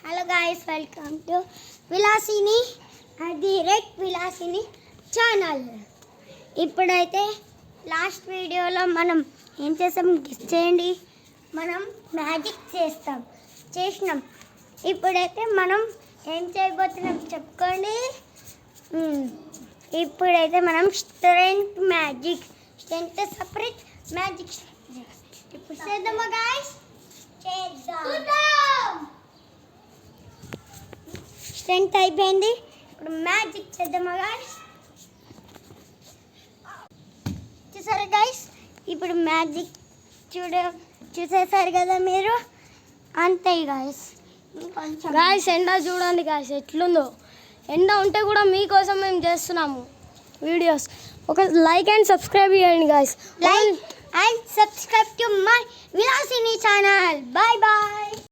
Hello guys, welcome to Vilasini direct Vilasini channel. ఇప్పుడైతే last వీడియోలో మనం ఏం చేసాం గెస్ చేయండి. మనం మ్యాజిక్ చేసినాం. ఇప్పుడైతే మనం ఏం చేయబోతున్నాం చెప్పుకోండి. ఇప్పుడైతే మనం స్ట్రెంత్ సపరేట్ మ్యాజిక్ ఇప్పుడు చేద్దామా గాయస్? చేద్దాం. స్ట్రెంత్ అయిపోయింది, ఇప్పుడు మ్యాజిక్ చేద్దామా గాయస్? చూసారా గాయస్? ఇప్పుడు మ్యాజిక్ చూసేసారు కదా మీరు. అంతే గాయస్. గాయస్ ఎండ చూడండి గాయస్ ఎట్లుందో. ఎండ ఉంటే కూడా మీకోసం మేము చేస్తున్నాము వీడియోస్. ఒక లైక్ అండ్ సబ్స్క్రైబ్ చేయండి guys. Like and subscribe to my Vilasini channel. Bye bye.